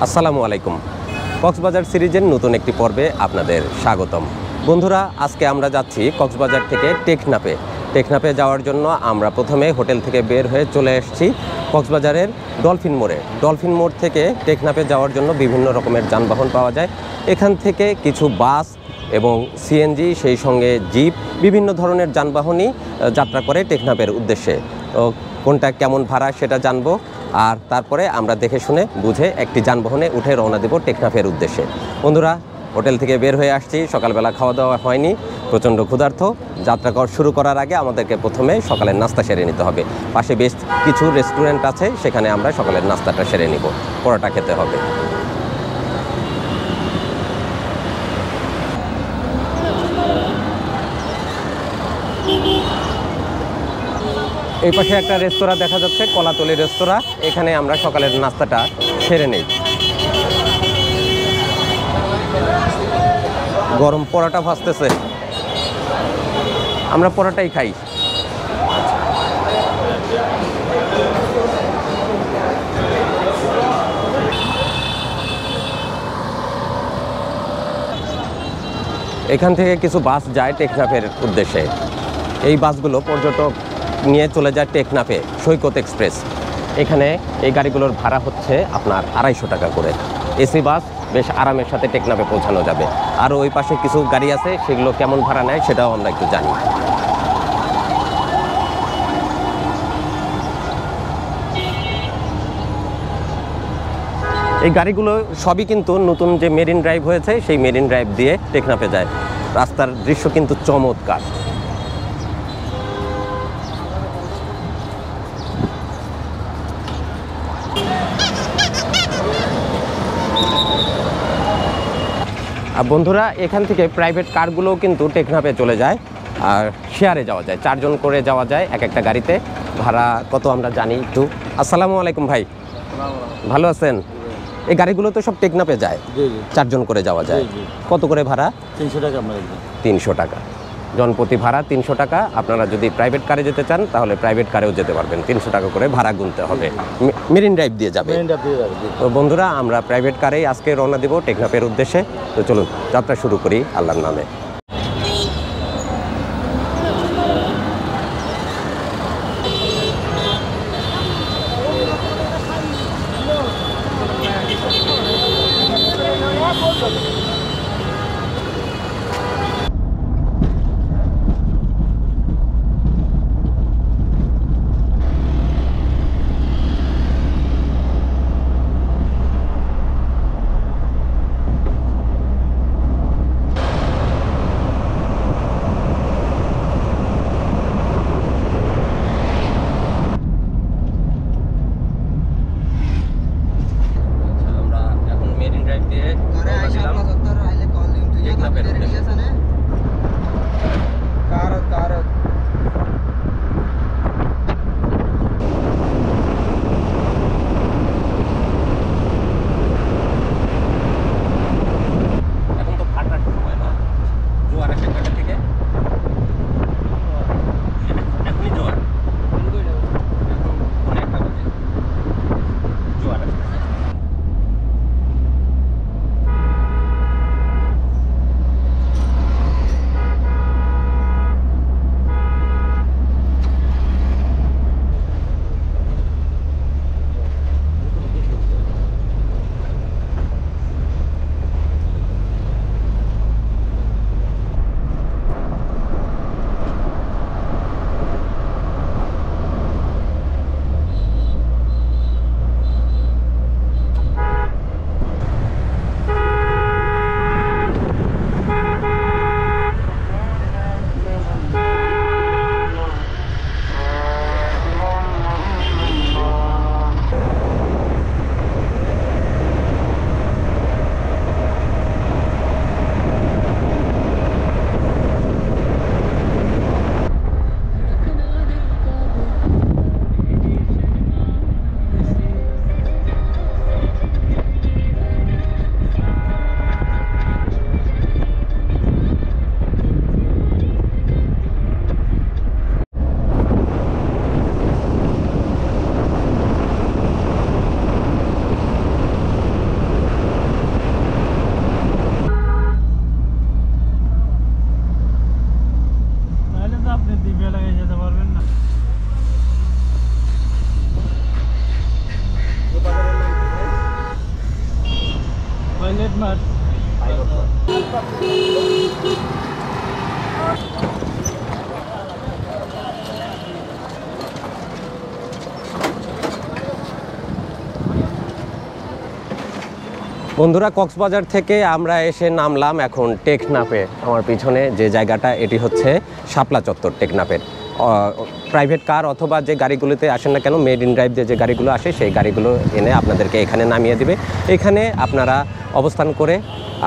আসসালামু আলাইকুম। কক্সবাজার সিরিজের নতুন একটি পর্বে আপনাদের স্বাগতম। বন্ধুরা, আজকে আমরা যাচ্ছি কক্সবাজার থেকে টেকনাফে যাওয়ার জন্য আমরা প্রথমে হোটেল থেকে বের হয়ে চলে এসেছি কক্সবাজারের ডলফিন মোড় থেকে টেকনাফে যাওয়ার জন্য বিভিন্ন রকমের যানবাহন পাওয়া যায়। এখান থেকে কিছু বাস এবং সিএনজি, সেই সঙ্গে জিপ, বিভিন্ন ধরনের যানবাহনই যাত্রা করে টেকনাফের উদ্দেশ্যে। তো কোনটা কেমন ভাড়া সেটা জানবো, আর তারপরে আমরা দেখে শুনে বুঝে একটি যানবাহনে উঠে রওনা দেব টেকনাফের উদ্দেশ্যে। বন্ধুরা, হোটেল থেকে বের হয়ে আসছি, সকালবেলা খাওয়া দাওয়া হয়নি, প্রচণ্ড ক্ষুধার্ত। যাত্রা শুরু করার আগে আমাদেরকে প্রথমে সকালের নাস্তা সেরে নিতে হবে। পাশে বেশ কিছু রেস্টুরেন্ট আছে, সেখানে আমরা সকালের নাস্তাটা সেরে নিব। পরোটা খেতে হবে। এই পাশে একটা রেস্তোরাঁ দেখা যাচ্ছে, কলাতলি রেস্তোরাঁ। এখানে আমরা সকালের নাস্তাটা সেরে নেই। গরম পরোটা ভাজতেছে, আমরা পরোটাই খাই। এখান থেকে কিছু বাস যায় টেকনাফের উদ্দেশ্যে। এই বাসগুলো পর্যটক নিয়ে চলে যায় টেকনাফে, সৈকত এক্সপ্রেস। এখানে এই গাড়িগুলোর ভাড়া হচ্ছে আপনার 250 টাকা করে। এসি বাস, বেশ আরামের সাথে টেকনাফে পৌঁছানো যাবে। আর ওই পাশে কিছু গাড়ি আছে, সেগুলো কেমন ভাড়া নেয় সেটাও আমরা একটু জানি। এই গাড়িগুলো সবই কিন্তু নতুন যে মেরিন ড্রাইভ হয়েছে, সেই মেরিন ড্রাইভ দিয়ে টেকনাফে যায়। রাস্তার দৃশ্য কিন্তু চমৎকার। আর বন্ধুরা, এখান থেকে প্রাইভেট কারগুলোও কিন্তু টেকনাফে চলে যায়, আর শেয়ারে যাওয়া যায়, 4 জন করে যাওয়া যায় এক একটা গাড়িতে। ভাড়া কত আমরা জানি একটু। আসসালামু আলাইকুম ভাই, ভালো আছেন? এই গাড়িগুলো তো সব টেকনাফে যায়, 4 জন করে যাওয়া যায়। কত করে ভাড়া? 300 টাকা। 300 টাকা জনপ্রতি ভাড়া, 300 টাকা। আপনারা যদি প্রাইভেট কারে যেতে চান তাহলে প্রাইভেট কারেও যেতে পারবেন, 300 টাকা করে ভাড়া গুনতে হবে। মেরিন ড্রাইভ দিয়ে যাবে। তো বন্ধুরা, আমরা প্রাইভেট কারেই আজকে রওনা দেব টেকনাফের উদ্দেশ্যে। তো চলুন যাত্রা শুরু করি আল্লাহর নামে। বন্ধুরা, কক্সবাজার থেকে আমরা এসে নামলাম এখন টেকনাফে। আমার পিছনে যে জায়গাটা, এটি হচ্ছে শাপলা চত্বর টেকনাফের। প্রাইভেট কার অথবা যে গাড়িগুলোতে আসেন না কেন, মেড ইন ড্রাইভ যে গাড়িগুলো আসে, সেই গাড়িগুলো এনে আপনাদেরকে এখানে নামিয়ে দিবে। এখানে আপনারা অবস্থান করে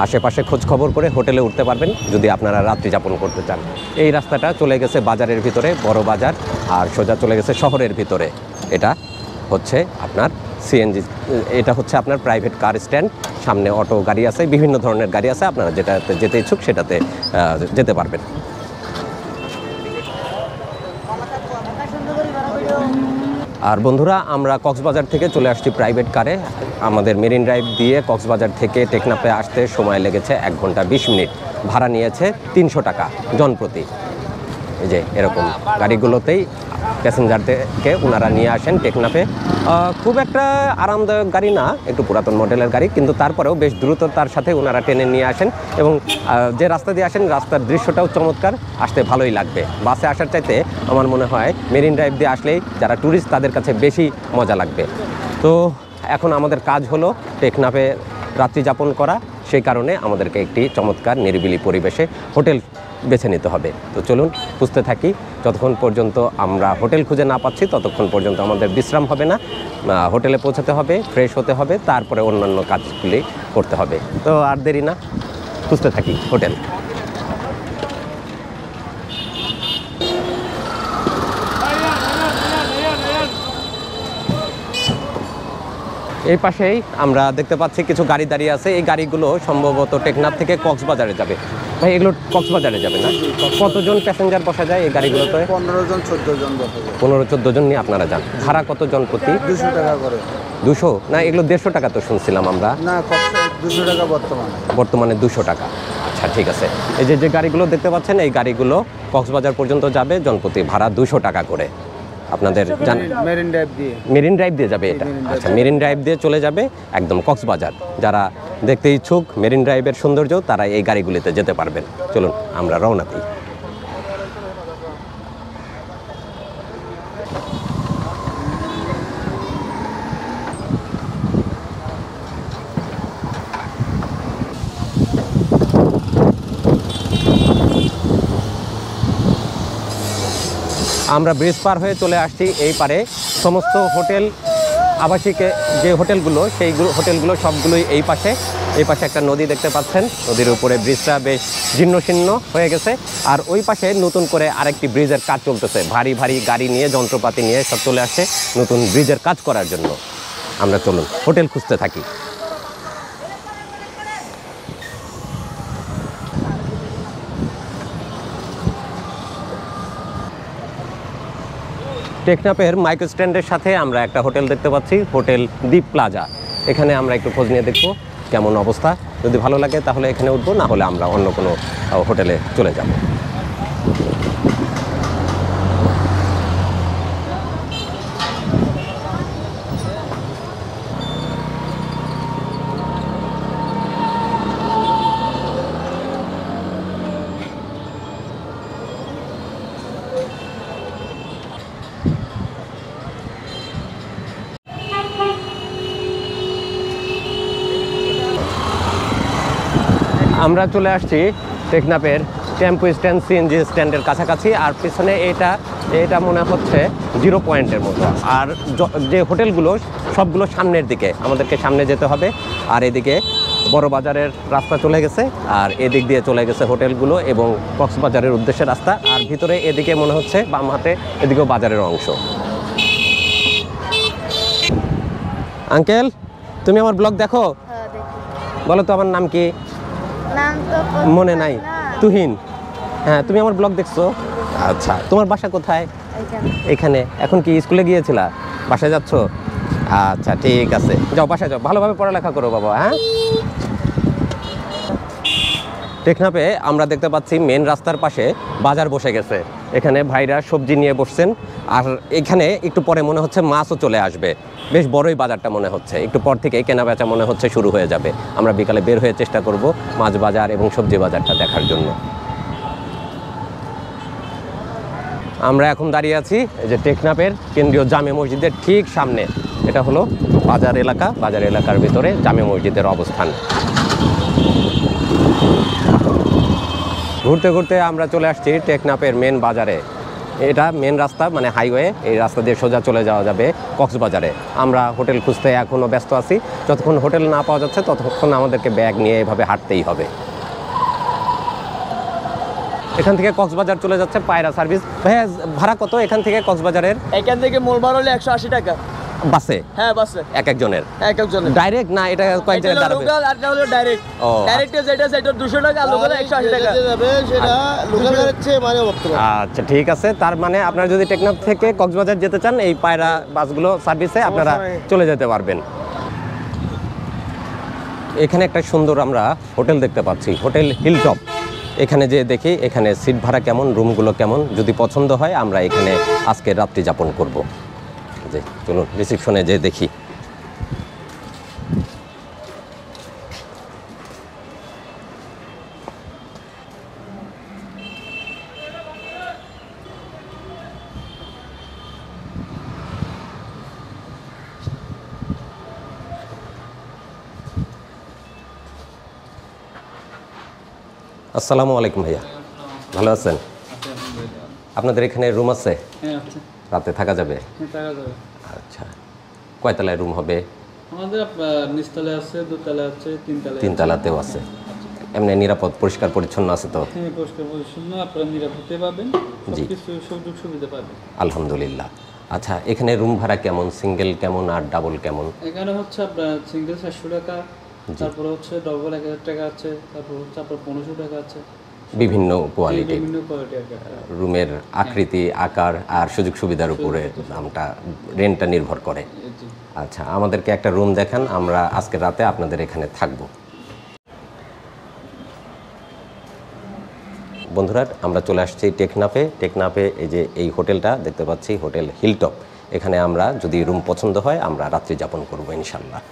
আশেপাশে খোঁজ খবর করে হোটেলে উঠতে পারবেন যদি আপনারা রাত্রি যাপন করতে চান। এই রাস্তাটা চলে গেছে বাজারের ভিতরে, বড় বাজার, আর সোজা চলে গেছে শহরের ভিতরে। এটা হচ্ছে আপনার সিএনজি, এটা হচ্ছে আপনার প্রাইভেট কার স্ট্যান্ড। সামনে অটো গাড়ি আছে, বিভিন্ন ধরনের গাড়ি আছে, আপনারা যেটাতে যেতে ইচ্ছুক সেটাতে যেতে পারবেন। আর বন্ধুরা, আমরা কক্সবাজার থেকে চলে আসছি প্রাইভেট কারে। আমাদের মেরিন ড্রাইভ দিয়ে কক্সবাজার থেকে টেকনাফে আসতে সময় লেগেছে 1 ঘন্টা 20 মিনিট। ভাড়া নিয়েছে 300 টাকা জনপ্রতি। এই যে এরকম গাড়িগুলোতেই প্যাসেঞ্জারদেরকে ওনারা নিয়ে আসেন টেকনাফে। খুব একটা আরামদায়ক গাড়ি না, একটু পুরাতন মডেলের গাড়ি, কিন্তু তারপরেও বেশ দ্রুততার সাথে ওনারা টেনে নিয়ে আসেন। এবং যে রাস্তা দিয়ে আসেন, রাস্তার দৃশ্যটাও চমৎকার, আসতে ভালোই লাগবে। বাসে আসার চাইতে আমার মনে হয় মেরিন ড্রাইভ দিয়ে আসলেই যারা ট্যুরিস্ট তাদের কাছে বেশি মজা লাগবে। তো এখন আমাদের কাজ হলো টেকনাফে রাত্রি যাপন করা। সেই কারণে আমাদেরকে একটি চমৎকার নিরিবিলি পরিবেশে হোটেল বেছে নিতে হবে। তো চলুন খুঁজতে থাকি। যতক্ষণ পর্যন্ত আমরা হোটেল খুঁজে না পাচ্ছি ততক্ষণ পর্যন্ত আমাদের বিশ্রাম হবে না। হোটেলে পৌঁছাতে হবে, ফ্রেশ হতে হবে, তারপরে অন্যান্য কাজগুলি করতে হবে। তো আর দেরি না, খুঁজতে থাকি হোটেল। এই পাশেই আমরা দেখতে পাচ্ছি কিছু গাড়ি দাঁড়িয়ে আছে। এই গাড়িগুলো সম্ভবত টেকনাফ থেকে কক্সবাজারে যাবে। ভাই, এগুলো কক্সবাজারে যাবে না? কতজন প্যাসেঞ্জার বসা যায় এই গাড়িগুলোতে? 15 জন 14 জন বসা যায়। 15-14 জন নিয়ে আপনারা যান। ভাড়া কত জন প্রতি? 200 টাকা করে। 200 না, এগুলো 150 টাকা তো শুনছিলাম আমরা। না, 200 টাকা বর্তমানে 200 টাকা। আচ্ছা, ঠিক আছে। এই যে গাড়িগুলো দেখতে পাচ্ছেন, এই গাড়িগুলো কক্সবাজার পর্যন্ত যাবে, জনপ্রতি ভাড়া 200 টাকা করে। আপনাদের মেরিন ড্রাইভ দিয়ে যাবে এটা? আচ্ছা, মেরিন ড্রাইভ দিয়ে চলে যাবে একদম কক্সবাজার। যারা দেখতে ইচ্ছুক মেরিন ড্রাইভের সৌন্দর্য, তারা এই গাড়িগুলিতে যেতে পারবেন। চলুন আমরা রওনা দিই। আমরা ব্রিজ পার হয়ে চলে আসছি এই পারে। সমস্ত হোটেল, আবাসিক যে হোটেলগুলো, সেই হোটেলগুলো সবগুলোই এই পাশে। এই পাশে একটা নদী দেখতে পাচ্ছেন, নদীর উপরে ব্রিজটা বেশ জীর্ণশীর্ণ হয়ে গেছে। আর ওই পাশে নতুন করে আরেকটি ব্রিজের কাজ চলতেছে। ভারী ভারী গাড়ি নিয়ে, যন্ত্রপাতি নিয়ে সব চলে আসছে নতুন ব্রিজের কাজ করার জন্য। আমরা চলুন হোটেল খুঁজতে থাকি। টেকনাফের মাইক্রো স্ট্যান্ডের সাথে আমরা একটা হোটেল দেখতে পাচ্ছি, হোটেল দ্বীপ প্লাজা। এখানে আমরা একটু খোঁজ নিয়ে দেখব কেমন অবস্থা। যদি ভালো লাগে তাহলে এখানে উঠবো, না হলে আমরা অন্য কোনো হোটেলে চলে যাব। আমরা চলে আসছি টেকনাফের টেম্পো স্ট্যান্ড, সিএনজি স্ট্যান্ডের কাছাকাছি। আর পিছনে এটা মনে হচ্ছে 0 পয়েন্টের মতো। আর যে হোটেলগুলো সবগুলো সামনের দিকে, আমাদেরকে সামনে যেতে হবে। আর এদিকে বড় বাজারের রাস্তা চলে গেছে, আর এদিক দিয়ে চলে গেছে হোটেলগুলো এবং কক্সবাজারের উদ্দেশ্যে রাস্তা। আর ভিতরে এদিকে মনে হচ্ছে বাম হাতে, এদিকেও বাজারের অংশ। আঙ্কেল, তুমি আমার ব্লগ দেখো? বলো তো আমার নাম কি? মনে নাই? তুহিন। হ্যাঁ, তুমি আমার ব্লগ দেখছো? আচ্ছা, তোমার বাসা কোথায়? এখানে। এখন কি স্কুলে গিয়েছিলা? বাসায় যাচ্ছ? আচ্ছা, ঠিক আছে, যাও বাসায় যাও, ভালোভাবে পড়ালেখা করো বাবা। হ্যাঁ, টেকনাফে আমরা দেখতে পাচ্ছি মেন রাস্তার পাশে বাজার বসে গেছে। এখানে ভাইরা সবজি নিয়ে বসছেন। আর এখানে একটু পরে মনে হচ্ছে মাছও চলে আসবে। বেশ বড়ই বাজারটা মনে হচ্ছে, একটু পর থেকে কেনা বেচা মনে হচ্ছে শুরু হয়ে যাবে। আমরা বিকালে বের হয়ে চেষ্টা করব মাছ বাজার এবং সবজি বাজারটা দেখার জন্য। আমরা এখন দাঁড়িয়ে আছি এই যে টেকনাফের কেন্দ্রীয় জামে মসজিদের ঠিক সামনে। এটা হলো বাজার এলাকা, বাজার এলাকার ভিতরে জামে মসজিদের অবস্থান। ঘুরতে ঘুরতে আমরা চলে আসছি টেকনাফের মেন বাজারে। এটা মেন রাস্তা, মানে হাইওয়ে। এই রাস্তা দিয়ে সোজা চলে যাওয়া যাবে কক্সবাজারে। আমরা হোটেল খুঁজতে এখনও ব্যস্ত আছি। যতক্ষণ হোটেল না পাওয়া যাচ্ছে ততক্ষণ আমাদেরকে ব্যাগ নিয়ে এভাবে হাঁটতেই হবে। এখান থেকে কক্সবাজার চলে যাচ্ছে পায়রা সার্ভিস। ভাইয়া ভাড়া কত এখান থেকে কক্সবাজারের? এখান থেকে মূল ভাড়া হলো 180 টাকা বাসে? হ্যাঁ বাসে, এক একজনের এক একজনের। ডাইরেক্ট না, এটা কয়েক জায়গায় দাঁড়াবে? লোকাল আর হলো ডাইরেক্ট। ও ডাইরেক্ট যেটা সেটা 200 টাকা, লোকাল 180 টাকা যাবে, সেটা লোকাল গাড়ির চেয়ে মানে বক্তব্য। আচ্ছা ঠিক আছে। তার মানে আপনারা যদি টেকনাফ থেকে কক্সবাজার যেতে চান এই পায়রা বাসগুলো সার্ভিসে আপনারা চলে যেতে পারবেন। এখানে একটা সুন্দর আমরা হোটেল দেখতে পাচ্ছি, হোটেল হিলটপ। এখানে যে দেখি এখানে সিট ভাড়া কেমন, রুমগুলো কেমন। যদি পছন্দ হয় আমরা এখানে আজকে রাত্রি যাপন করব। যে চলুন রিসিপশনে যে দেখি। আসসালামু আলাইকুম ভাইয়া, ভালো আছেন? আপনাদের এখানে রুম আছে? হ্যাঁ আচ্ছা, রাতে থাকা যাবে? হ্যাঁ টাকা যাবে। আচ্ছা, কয়তলায় রুম হবে? আমাদের নিচতলায় আছে, দোতলায় আছে, তিনতলায়। তিনতলাতেও আছে। এমনি নিরাপদ পরিষ্কার পরিচ্ছন্ন আছে তো? হ্যাঁ পরিষ্কার পরিচ্ছন্ন, আপনারা নিরাপদে পাবেন, জি। সবকিছু সুযোগ সুবিধা পাবেন। আলহামদুলিল্লাহ। আচ্ছা, এখানে রুম ভাড়া কেমন, সিঙ্গেল কেমন আর ডাবল কেমন? এখানে হচ্ছে আপনার সিঙ্গেল 400 টাকা, তারপরে হচ্ছে ডবল 1000 টাকা আছে, তারপর হচ্ছে আপনার 1500 টাকা আছে। বিভিন্ন কোয়ালিটি, বিভিন্ন কোয়ালিটি আছে। রুমের আকৃতি, আকার আর সুযোগ সুবিধার উপরে দামটা, রেন্টটা নির্ভর করে। জি। আচ্ছা, আমাদেরকে একটা রুম দেখান, আমরা আজকে রাতে আপনাদের এখানে থাকবো। বন্ধুরা, আমরা চলে আসছি টেকনাফে। টেকনাফে এই যে এই হোটেলটা দেখতে পাচ্ছি, হোটেল হিলটপ। এখানে আমরা যদি রুম পছন্দ হয় আমরা রাত্রি যাপন করবো ইনশাল্লাহ।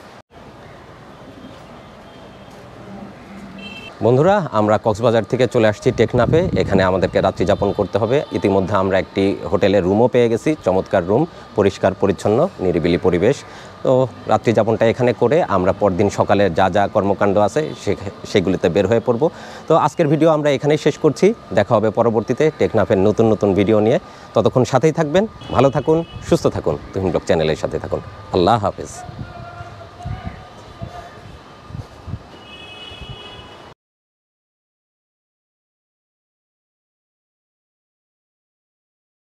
বন্ধুরা, আমরা কক্সবাজার থেকে চলে আসছি টেকনাফে। এখানে আমাদেরকে রাত্রি যাপন করতে হবে। ইতিমধ্যে আমরা একটি হোটেলের রুমও পেয়ে গেছি, চমৎকার রুম, পরিষ্কার পরিচ্ছন্ন, নিরিবিলি পরিবেশ। তো রাত্রি যাপনটা এখানে করে আমরা পরদিন সকালে যা যা কর্মকাণ্ড আছে সেগুলিতে বের হয়ে পড়ব। তো আজকের ভিডিও আমরা এখানেই শেষ করছি। দেখা হবে পরবর্তীতে টেকনাফের নতুন নতুন ভিডিও নিয়ে। ততক্ষণ সাথেই থাকবেন, ভালো থাকুন, সুস্থ থাকুন, তুহিন ব্লগ চ্যানেলের সাথে থাকুন। আল্লাহ হাফেজ।